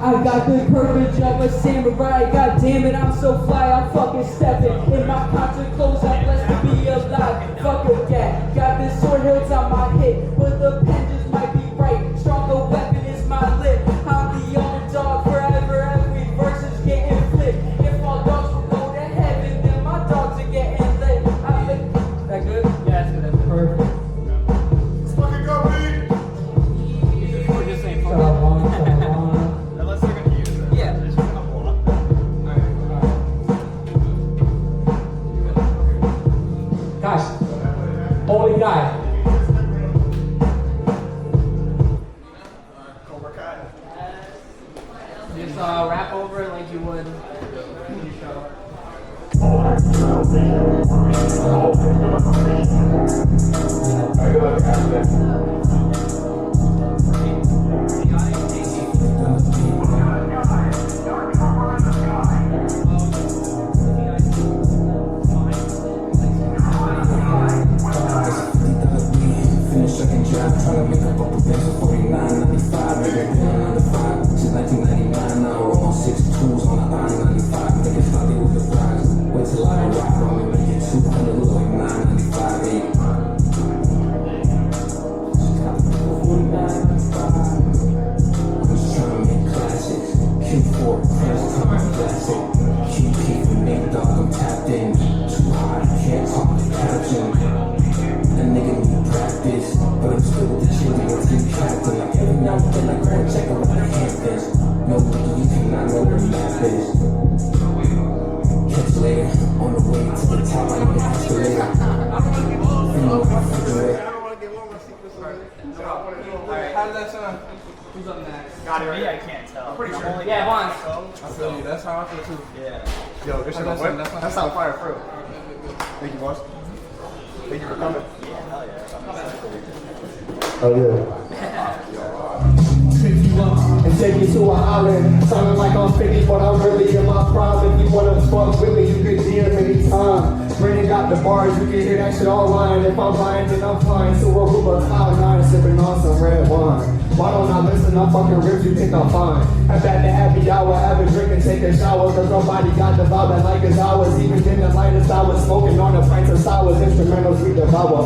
I got the courage of a samurai. God damn it, I'm so fly. I'm fucking stepping in my concert clothes. I'm blessed to be alive. Fuck a gat. Got this sword hilts on my hip, but the pen just might be right. Stronger weapon is my lip. I'm the underdog forever. Every verse is getting flipped. If all dogs will go to heaven, then my dogs are getting lit. That good? Yeah, that's good. That's perfect. Let's fucking go, B. We're just saying fuck up. Unless they're gonna use it. Yeah. There's a couple up there. Guys, holy guy. Cobra Kai. Just rap over it like you would. How does that sound? Who's up next? Got it. Me, I can't tell. I'm pretty sure. Yeah, Vaughn. I feel you. That's how I feel too. Yeah. Yo, good shit. That's how fire through. Thank you, boss. Thank you for coming. Yeah, hell yeah. Oh, yeah. Pick you up and take you to an island. Sounding like I'm 50, but I'm really in my prime. If you wanna fuck with me, you can DM anytime. Brandon got the bars, you can hear that shit all lying. If I'm lying, then I'm flying to Aruba, Cloud 9, sipping on some red wine. Why don't I listen? I'm fucking ribs, you think I'm fine. I'm at the happy hour, have a drink and take a shower. Cause nobody got the vibe that like it's ours. Even in the lightest hours, smoking on a pint of sours. Instrumentals we devour,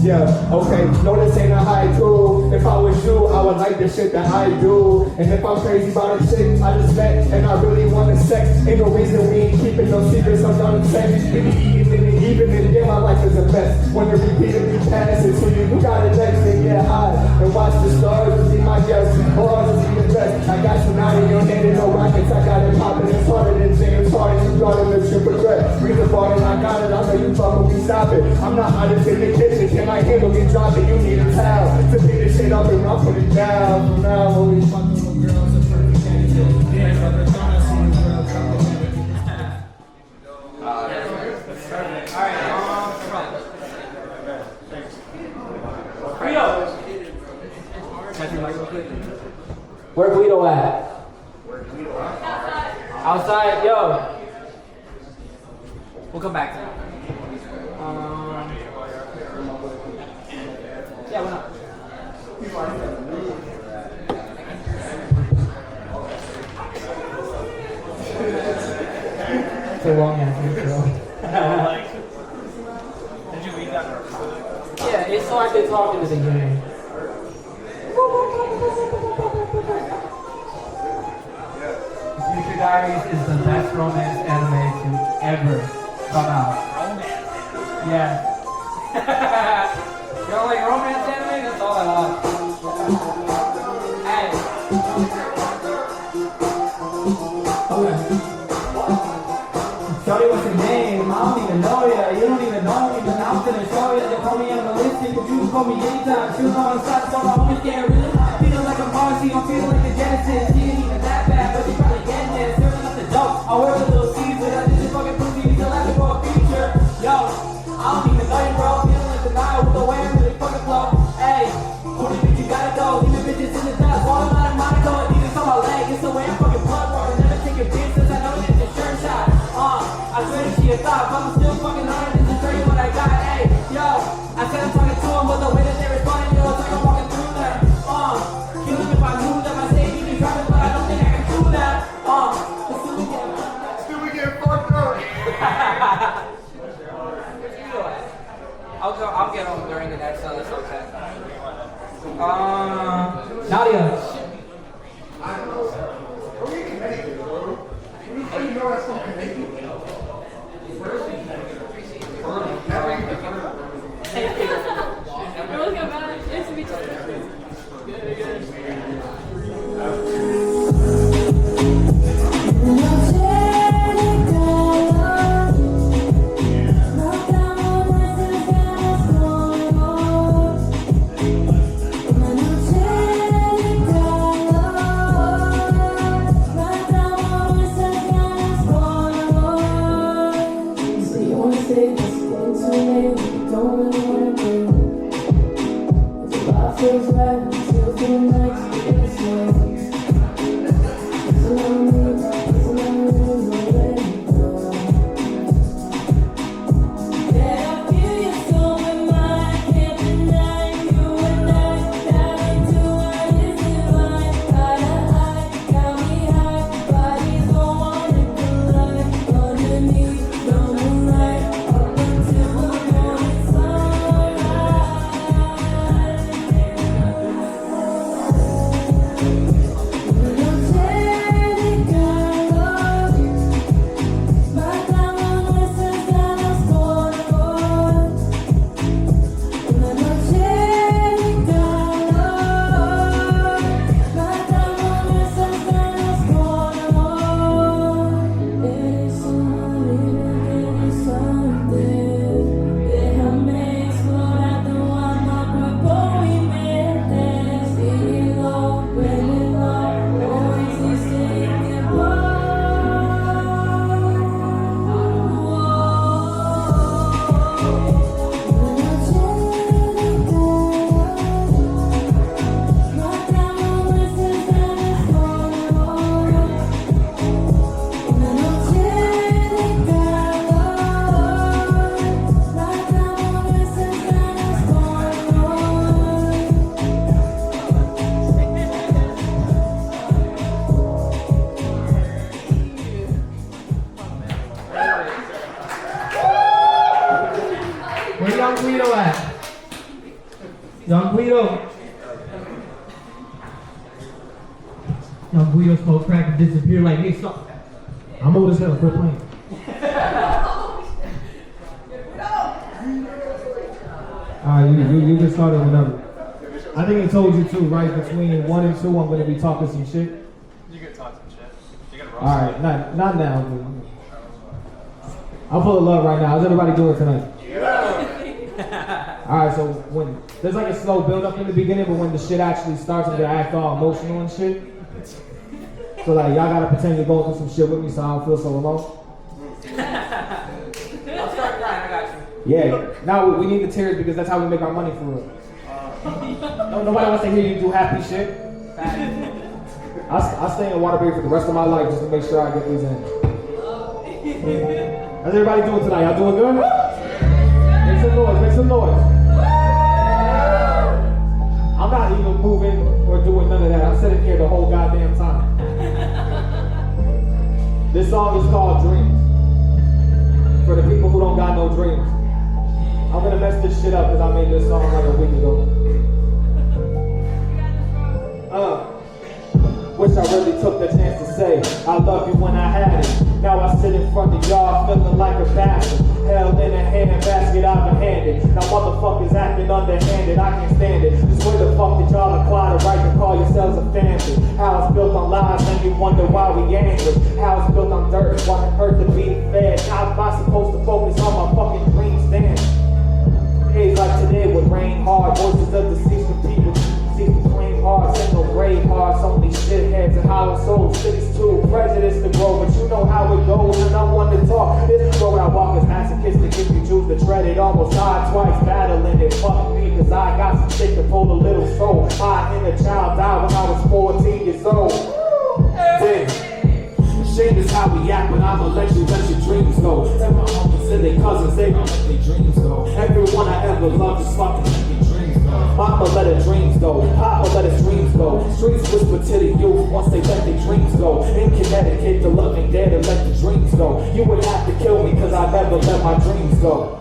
Yeah, okay, no this ain't a haiku. If I was you, I would like the shit that I do. And if I'm crazy about a chick I just met and I really want to sex, ain't no reason we ain't keeping no secrets, I'm done with sex. Maybe eating and even in yeah, my life is a mess. When you repeatedly pass it to you gotta next and get high. And watch the stars and be my guest. Bars is even best. I got some out in your head and no rockets. I got it popping, it's harder than James Harden. You got it, you regret. Read the bar and I got it, I know you fucking we stop it. I'm not honest in the kitchen, can I handle me dropping? You need a towel to pick this shit up and I'll put it down. From now on, we fucking with girls, a perfect candidate. Yeah, brother, don't I see the girl coming. Where Guido at? Outside, yo. We'll come back to that. Yeah, why not? It's a long answer. Did you read that first? Yeah, it's so I could talk in the beginning. Future Diaries is the best romance anime to ever come out. Romance. Yeah. You don't like romance anime? That's all I watch. Hey. Okay. Shorty, what's your name? I don't even know ya. You don't even know me, but I'm gonna show ya. They call me animalistic, but you can call me anytime. Shoes on the side, so my homies getting really hot. Feeling like a Marcy, I'm feeling like a Genesis. She ain't even that bad, but she probably getting it. Serving up the dope. I wear a little Caesar. I did this fucking pussy, he's allowed to go a feature. Yo, I don't even know you, bro. Feeling like the night with the way I'm really fucking flow. Hey, who do you think you gotta go? Leaving bitches in the dust. Falling out of Monaco and even on my leg. It's the way I'm fucking blood water. Never take a bitch since I know that it's a shirt shot. I swear that she a thought, but I'm still fucking learning to show you what I got. Hey, yo, I said I'm talking to him, but the way that they responding, yo, it's Nadia. Where Young Guido at? Young Guido. Young Guido smoke crack and disappear like this. I'm old as hell, quit playing. Alright, you can start it whenever. I think he told you too, right? Between 1 and 2, I'm going to be talking some shit. You can talk some shit. You gotta roast. Alright, not now. I'll pull a love right now. How's everybody doing tonight? Alright, so when there's like a slow build up in the beginning, but when the shit actually starts, I'm gonna act all emotional and shit. So like y'all gotta pretend you're going through some shit with me so I don't feel so alone. I'll start crying, I got you. Yeah, now we need the tears because that's how we make our money for real. Nobody wants to hear you do happy shit. I'll stay in Waterbury for the rest of my life just to make sure I get these in. How's everybody doing tonight? Y'all doing good? Make some noise, make some noise. I'm not even moving or doing none of that. I'm sitting here the whole goddamn time. This song is called Dreams. For the people who don't got no dreams. I'm gonna mess this shit up because I made this song like a week ago. Wish I really took the chance to say I love you when I had it. Now I sit in front of y'all feeling like a bastard. Held in a handbasket I've been handed. Now motherfuckers acting underhanded, I can't stand it. Just where the fuck did y'all acquire the right to call yourselves a family? How it's built on lies and you wonder why we angry. How it's built on dirt, why it hurt to be fed. How am I supposed to focus on my fucking dreams then? Days like today would rain hard, voices of deceased people. Plain hearts and no brave hearts, only shitheads and hollow souls. Cities too, prejudice to grow, but you know how it goes. And I'm one to talk. This road I walk is masochistic if you choose to tread it. Almost died twice battling it. Fuck me, cause I got some shit to pull a little soul. My inner child died when I was 14 years old. Damn. Shame is how we act, but I'ma let your dreams go. Tell my uncles and their cousins, they gon' let their dreams go. Everyone I ever loved just fucking let their dreams go. Mama let her dreams go, Papa let his dreams go. Streets whisper to the youth once they let their dreams go. In Connecticut, the loving dead to let the dreams go. You would have to kill me cause I never let my dreams go.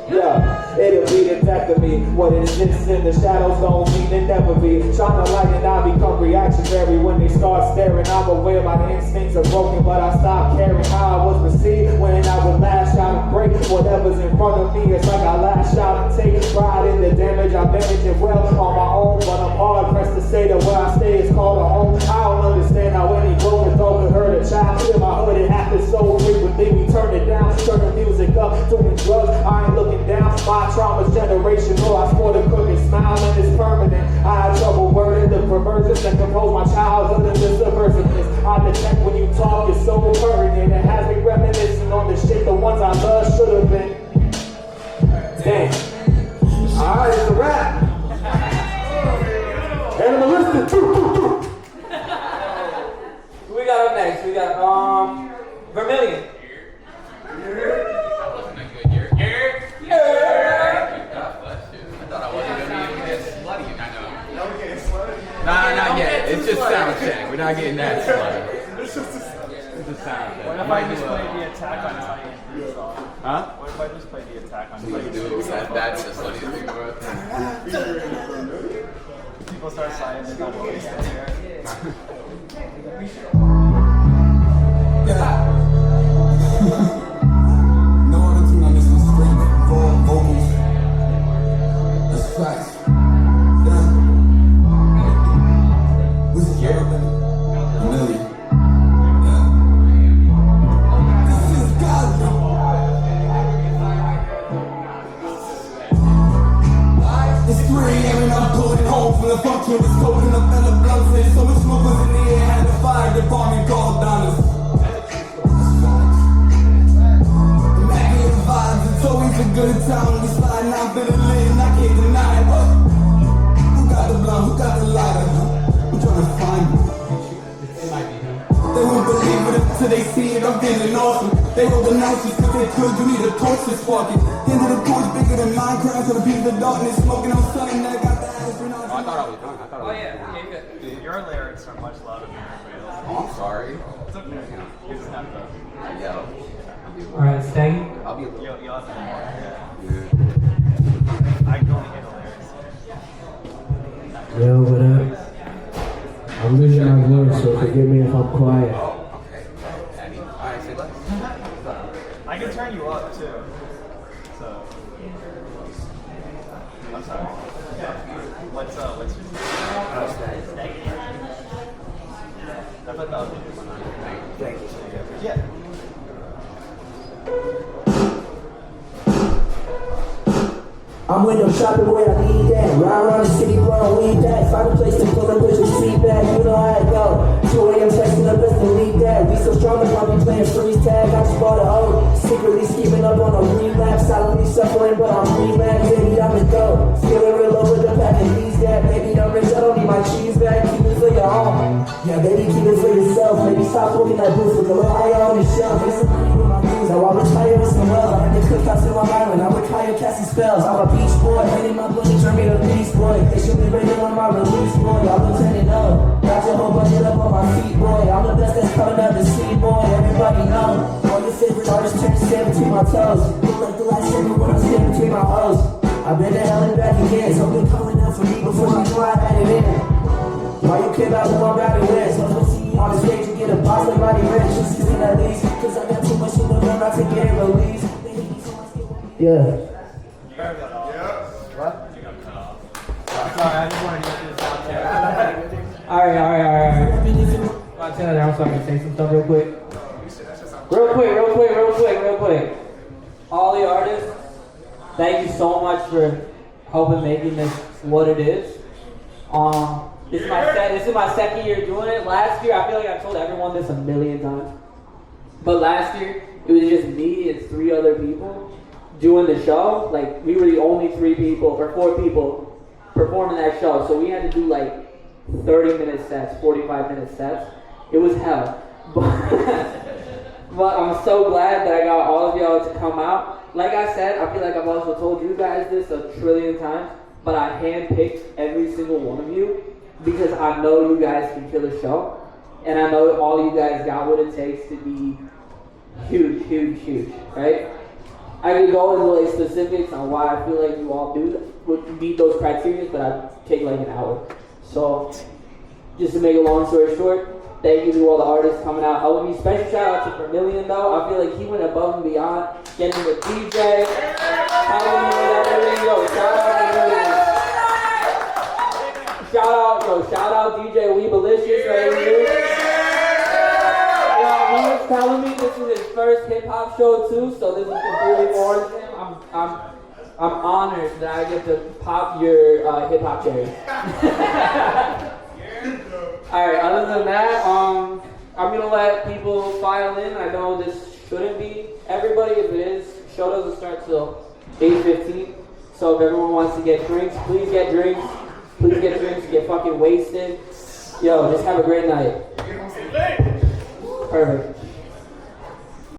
Yeah. it'll be the death of me. What exists in the shadows don't mean it never be. Shine a light and I become reactionary when they start staring. I'm aware my instincts are broken, but I stop caring how I was received when I would lash out and break whatever's in front of me. It's like I lash out and take pride in the damage. I manage it well on my own, but I'm hard pressed to say that where I stay is called a home. I don't understand how any broken dog could hurt a child. In my hood it happens so frequently, we turn it down, turn the music up, doing drugs. I ain't looking down, my trauma's generational. I sport a crooked smile and it's permanent. I had trouble wording the perversions that compose my childhood and the subversiveness. I detect when you talk, it's so pertinent. It has me reminiscing on the shit the ones I love should have been. Damn. Alright, it's a wrap. Animalistic. Who we got up next? We got Vermilion. That wasn't a good year. God bless you. I thought I wasn't going to even get slutty. I know. Now we're getting slutty. Nah, not yet. It's just sound check. We're not getting that slutty. It's just a It's just sound check. What if I just played the Attack on Titan song? Huh? What if I just played the Attack on Please Titan? do. That's the slutty thing about it. People start signing it on here. No auto-tune on this one, straight raw vocals. That's facts. Yeah. What's the A million. Yeah. This is God. It's 3 a.m. and I'm going home from the function. Was coking up and the blunt said so much smoke was in the air. Had the fire department called down us. Immaculate vibes, it's always a good time. We slide now, feeling lit, and I can't deny it. Who got the blunt? Who got the lighter? Who trying to find me? They won't believe it until they see it. I'm feeling awesome. They roll the nicest cause they could. You need a torch to spark it. End of the torch bigger than Minecraft. So the people of darkness smoking on something that got the ass. I thought I was done. I thought I was Dude, your lyrics are much louder than everybody else. Oh, I'm sorry. It's okay. You just have to. Yo. Alright, Staggy. I'll be a little. You'll have to more. Yeah. I can only hear the lyrics. Yo, what up? I'm losing my voice, so forgive me if I'm quiet. Oh, okay. Daddy. Alright, say less. I can turn you up too. So. I'm sorry. What's your I put the other one on. Thank you. Yeah. I'm window shopping where I need that. Ride around the city, blowing weed that. Find a place to pull and push your seat back. You know how it go. 2 a.m. texting up, let's delete that. We so strong, I'm probably playing freeze tag. I just bought a hoe. Secretly scheming up on a relapse. Silently suffering, but I'm relaxed. Baby, I'm the go. Feeling real low with the pack and these that. Baby, I'm rich, I don't need my cheese back. Keep it for your own. Yeah, baby, keep it for yourself. Maybe stop looking that booth. Look a little higher on the shelf. Get some money with my dudes. Now I retire with some wealth. I had the cookouts in Long Island. I retire casting spells. I'm a beach boy. Painting my blood and turn me to beast boy. They should be ready on my release boy. I'm Lieutenant O. Got your whole budget up on my feet boy. I'm the best that's coming out the sea boy. Everybody know. All your favorite artists turn sand between my toes. Look like the last segment when I'm sitting between my O's. I've been to hell and back again. So been calling out for me before she knew I had it in. Why you care about who I'm riding with? So don't see you on the stage and get a boss like Roddy Rich. Just kidding at least. Cause I got too much in the room not to get it released. Yeah. Sorry, I just wanted to get through the sound check. Alright. I'm telling you, I'm sorry to say some stuff real quick. Real quick. All the artists, thank you so much for helping making this what it is. This is my second year doing it. Last year, I feel like I've told everyone this a million times. But last year, it was just me and 3 other people doing the show. Like, we were the only 3 people, or 4 people performing that show. So we had to do like 30-minute sets, 45-minute sets. It was hell. But I'm so glad that I got all of y'all to come out. Like I said, I feel like I've also told you guys this a trillion times, but I handpicked every single one of you because I know you guys can kill a show. And I know all you guys got what it takes to be huge, right? I could go into like specifics on why I feel like you all would meet those criteria, but I'd take like an hour. So, just to make a long story short, thank you to all the artists coming out helping me. Special shout out to Vermillion though. I feel like he went above and beyond, getting with DJ, helping me with everything. Yo, shout out Vermillion. Shout out DJ Weebalicious right here. Yo, he was telling me this is his first hip hop show too, so this is completely foreign to him. I'm honored that I get to pop your hip hop cherry. Alright, other than that, I'm gonna let people file in. I know this shouldn't be everybody. If it is, show doesn't start till 8:15. So if everyone wants to get drinks, please get drinks. Please get drinks, get fucking wasted. Yo, just have a great night. Perfect.